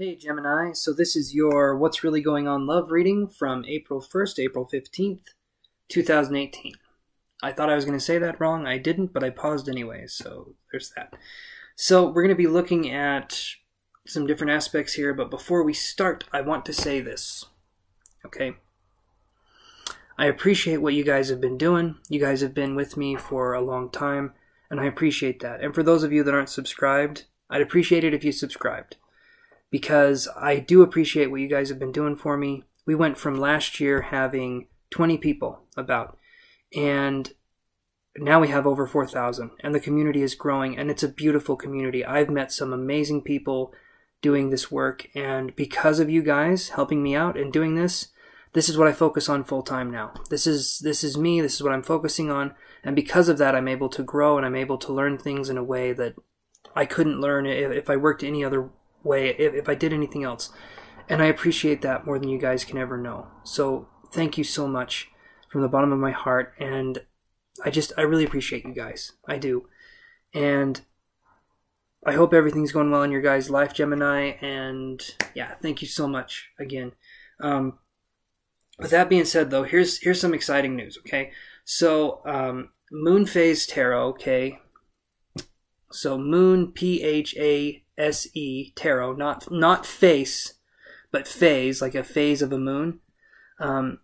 Hey Gemini, so this is your What's Really Going On Love reading from April 1st, April 15th, 2018. I thought I was going to say that wrong. I didn't, but I paused anyway, so there's that. So we're going to be looking at some different aspects here, but before we start, I want to say this, okay? I appreciate what you guys have been doing. You guys have been with me for a long time, and I appreciate that. And for those of you that aren't subscribed, I'd appreciate it if you subscribed, because I do appreciate what you guys have been doing for me. We went from last year having 20 people about, and now we have over 4,000, and the community is growing, and it's a beautiful community. I've met some amazing people doing this work, and because of you guys helping me out and doing this, this is what I focus on full time now. This is me, this is what I'm focusing on, and because of that, I'm able to grow, and I'm able to learn things in a way that I couldn't learn if I worked any other way, if I did anything else. And I appreciate that more than you guys can ever know. So thank you so much from the bottom of my heart, and I really appreciate you guys. I do. And I hope everything's going well in your guys' life, Gemini, and yeah, thank you so much again. With that being said, though, here's some exciting news, okay? So MoonPhaseTarot, okay? So Moon, P-H-A-S-E, Tarot, not face, but phase, like a phase of a moon. And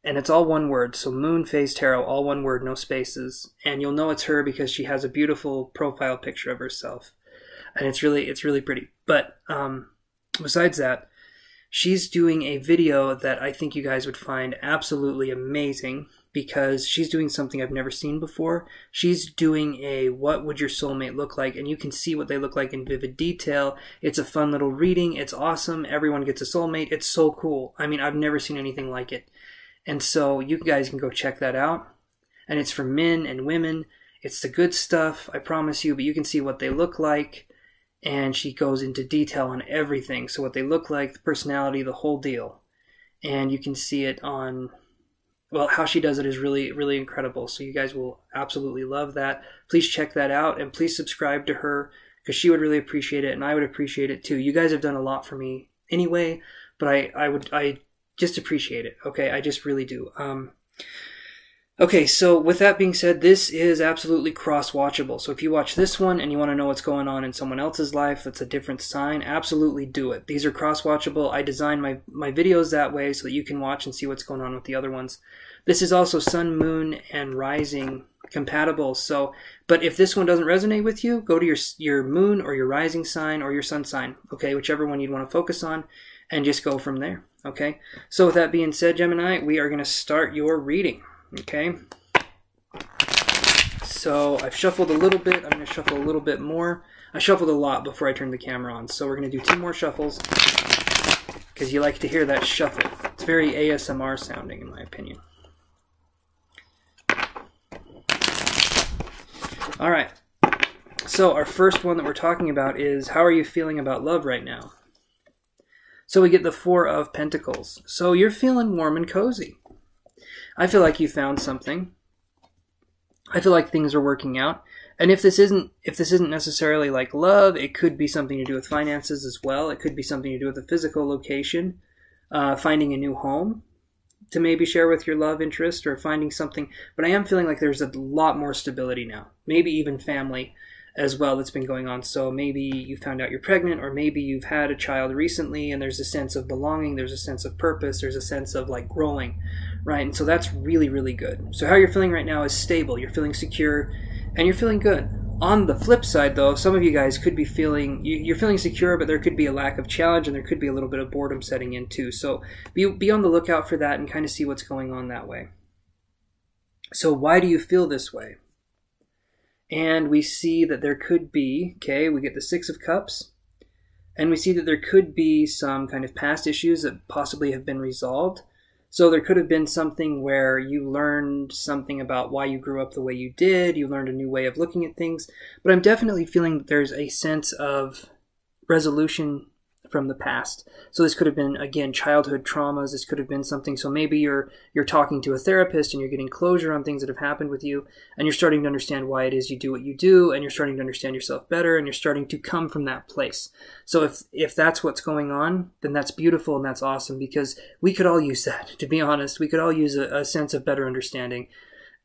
it's all one word, so MoonPhaseTarot, all one word, no spaces. And you'll know it's her because she has a beautiful profile picture of herself. And it's really pretty. But besides that, she's doing a video that I think you guys would find absolutely amazing, because she's doing something I've never seen before. She's doing a what would your soulmate look like, and you can see what they look like in vivid detail. It's a fun little reading. It's awesome. Everyone gets a soulmate. It's so cool. I mean, I've never seen anything like it. And so you guys can go check that out. And it's for men and women. It's the good stuff, I promise you, but you can see what they look like. And she goes into detail on everything. So what they look like, the personality, the whole deal. And you can see it on, well, how she does it is really incredible. So you guys will absolutely love that. Please check that out, and please subscribe to her, because she would really appreciate it, and I would appreciate it too. You guys have done a lot for me anyway, but I just appreciate it, okay? I just really do. Okay, so with that being said, this is absolutely cross-watchable. So if you watch this one and you want to know what's going on in someone else's life that's a different sign, absolutely do it. These are cross-watchable. I design my videos that way so that you can watch and see what's going on with the other ones. This is also Sun, Moon, and Rising compatible. So, but if this one doesn't resonate with you, go to your Moon or your Rising sign or your Sun sign, okay? Whichever one you'd want to focus on, and just go from there, okay? So with that being said, Gemini, we are going to start your reading. Okay, so I've shuffled a little bit. I'm going to shuffle a little bit more. I shuffled a lot before I turned the camera on, so we're going to do 2 more shuffles, because you like to hear that shuffle. It's very ASMR sounding, in my opinion. All right, so our first one that we're talking about is, how are you feeling about love right now? So we get the 4 of Pentacles. So you're feeling warm and cozy. I feel like you found something. I feel like things are working out. And if this isn't necessarily like love, it could be something to do with finances as well. It could be something to do with a physical location, finding a new home to maybe share with your love interest, or finding something. But I am feeling like there's a lot more stability now. Maybe even family as well that's been going on. So maybe you found out you're pregnant, or maybe you've had a child recently, and there's a sense of belonging, there's a sense of purpose, there's a sense of like growing, right? And so that's really good. So how you're feeling right now is stable. You're feeling secure, and you're feeling good. On the flip side, though, some of you guys could be feeling, you're feeling secure, but there could be a lack of challenge, and there could be a little bit of boredom setting in too. So be on the lookout for that and kind of see what's going on that way. So why do you feel this way? And we see that there could be, okay, we get the 6 of Cups, and we see that there could be some kind of past issues that possibly have been resolved. So there could have been something where you learned something about why you grew up the way you did, you learned a new way of looking at things, but I'm definitely feeling that there's a sense of resolution from the past. So this could have been, again, childhood traumas. This could have been something. So maybe you're talking to a therapist and you're getting closure on things that have happened with you, and you're starting to understand why it is you do what you do, and you're starting to understand yourself better, and you're starting to come from that place. So if that's what's going on, then that's beautiful and that's awesome, because we could all use that, to be honest. We could all use a sense of better understanding.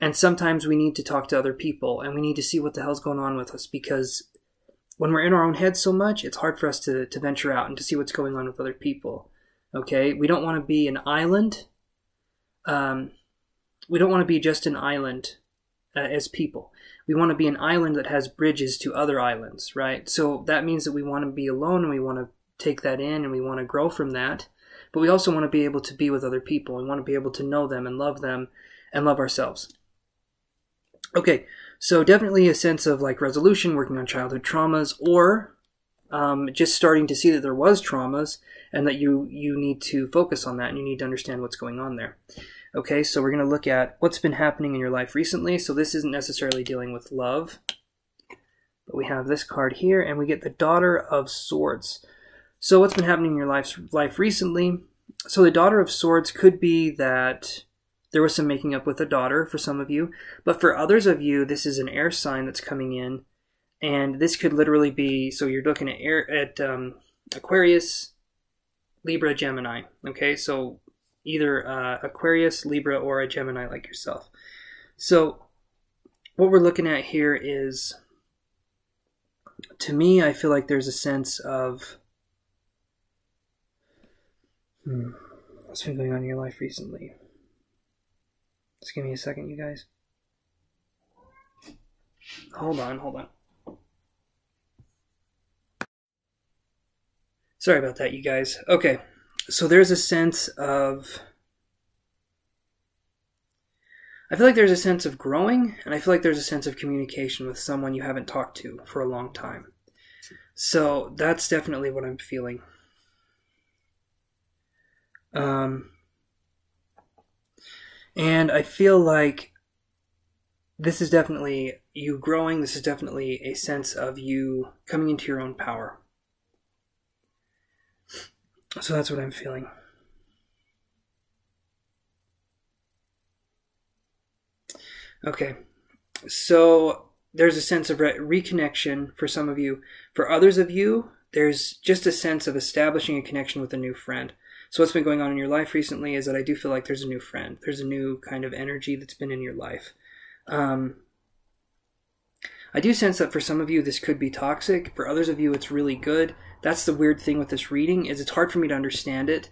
And sometimes we need to talk to other people, and we need to see what the hell's going on with us, because when we're in our own heads so much, it's hard for us to venture out and to see what's going on with other people. Okay? We don't want to be an island. We don't want to be just an island as people. We want to be an island that has bridges to other islands, right? So that means that we want to be alone, and we want to take that in, and we want to grow from that. But we also want to be able to be with other people. We want to be able to know them and love ourselves. Okay, so definitely a sense of like resolution, working on childhood traumas, or just starting to see that there was traumas and that you need to focus on that, and you need to understand what's going on there. Okay, so we're going to look at what's been happening in your life recently. So this isn't necessarily dealing with love, but we have this card here, and we get the Daughter of Swords. So what's been happening in your life recently? So the Daughter of Swords could be that there was some making up with a daughter for some of you, but for others of you, this is an air sign that's coming in, and this could literally be, so you're looking at Aquarius, Libra, Gemini. Okay, so either Aquarius, Libra, or a Gemini like yourself. So what we're looking at here is, to me, I feel like there's a sense of what's been going on in your life recently. Just give me a second, you guys. Hold on. Sorry about that, you guys. Okay, so there's a sense of, I feel like there's a sense of growing, and I feel like there's a sense of communication with someone you haven't talked to for a long time. So that's definitely what I'm feeling. And I feel like this is definitely you growing. This is definitely a sense of you coming into your own power. So that's what I'm feeling. Okay, so there's a sense of reconnection for some of you. For others of you, there's just a sense of establishing a connection with a new friend. So what's been going on in your life recently is that I do feel like there's a new friend. There's a new kind of energy that's been in your life. I do sense that for some of you, this could be toxic. For others of you, it's really good. That's the weird thing with this reading, is it's hard for me to understand it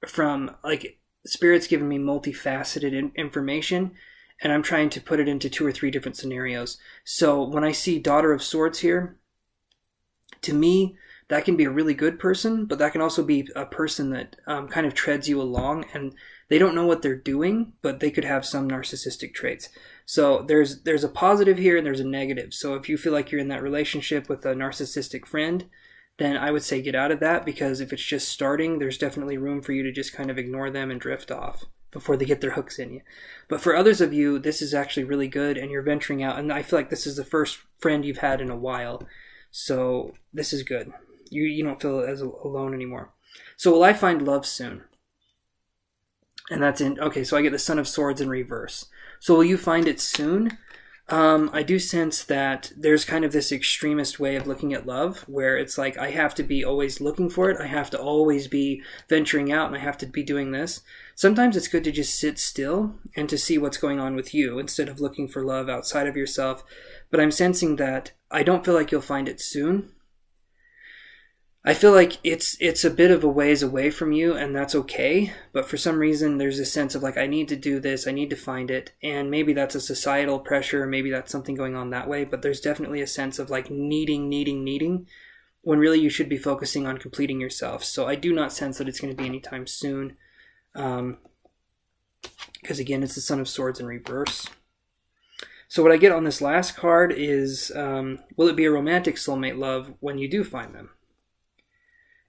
from, like, Spirit's given me multifaceted information, and I'm trying to put it into 2 or 3 different scenarios. So when I see Daughter of Swords here, to me, that can be a really good person, but that can also be a person that kind of treads you along, and they don't know what they're doing, but they could have some narcissistic traits. So there's a positive here and there's a negative. So if you feel like you're in that relationship with a narcissistic friend, then I would say get out of that, because if it's just starting, there's definitely room for you to just kind of ignore them and drift off before they get their hooks in you. But for others of you, this is actually really good, and you're venturing out, and I feel like this is the first friend you've had in a while. So this is good. You don't feel as alone anymore. So will I find love soon? And that's in, okay, so I get the Son of Swords in reverse. So will you find it soon? I do sense that there's kind of this extremist way of looking at love, where it's like, I have to be always looking for it. I have to always be venturing out, and I have to be doing this. Sometimes it's good to just sit still and to see what's going on with you instead of looking for love outside of yourself. But I'm sensing that I don't feel like you'll find it soon. I feel like it's a bit of a ways away from you, and that's okay. But for some reason, there's a sense of like, I need to do this, I need to find it. And maybe that's a societal pressure, maybe that's something going on that way. But there's definitely a sense of like needing, when really you should be focusing on completing yourself. So I do not sense that it's going to be anytime soon. Because again, it's the Son of Swords in reverse. So what I get on this last card is, will it be a romantic soulmate love when you do find them?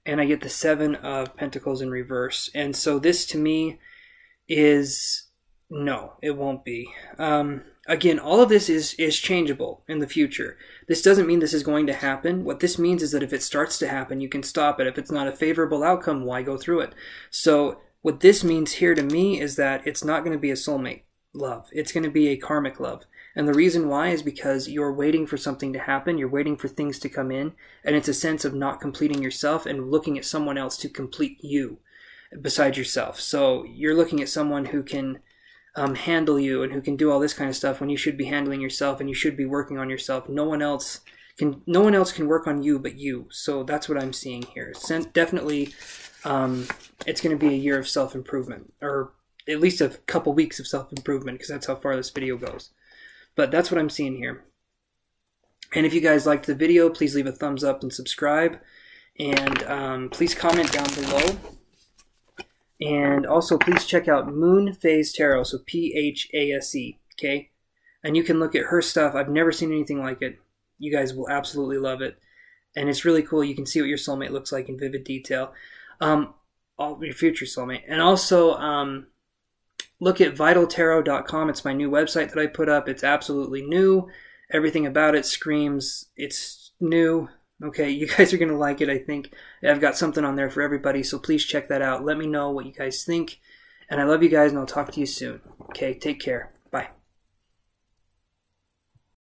And I get the 7 of Pentacles in reverse. And so this to me is, no, it won't be. I again, all of this is changeable in the future. This doesn't mean this is going to happen. What this means is that if it starts to happen, you can stop it. If it's not a favorable outcome, why go through it? So what this means here to me is that it's not going to be a soulmate love. It's going to be a karmic love. And the reason why is because you're waiting for something to happen. You're waiting for things to come in. And it's a sense of not completing yourself and looking at someone else to complete you beside yourself. So you're looking at someone who can handle you and who can do all this kind of stuff when you should be handling yourself and you should be working on yourself. No one else can work on you but you. So that's what I'm seeing here. Definitely, it's going to be a year of self-improvement, or at least a couple weeks of self-improvement, because that's how far this video goes. But that's what I'm seeing here. And if you guys liked the video, please leave a thumbs up and subscribe. And please comment down below. And also, please check out MoonPhaseTarot, so Phase, okay? And you can look at her stuff. I've never seen anything like it. You guys will absolutely love it. And it's really cool. You can see what your soulmate looks like in vivid detail. Your future soulmate. And also, look at vitaltarot.com. It's my new website that I put up. It's absolutely new. Everything about it screams it's new. Okay, you guys are going to like it, I think. I've got something on there for everybody, so please check that out. Let me know what you guys think. And I love you guys, and I'll talk to you soon. Okay, take care.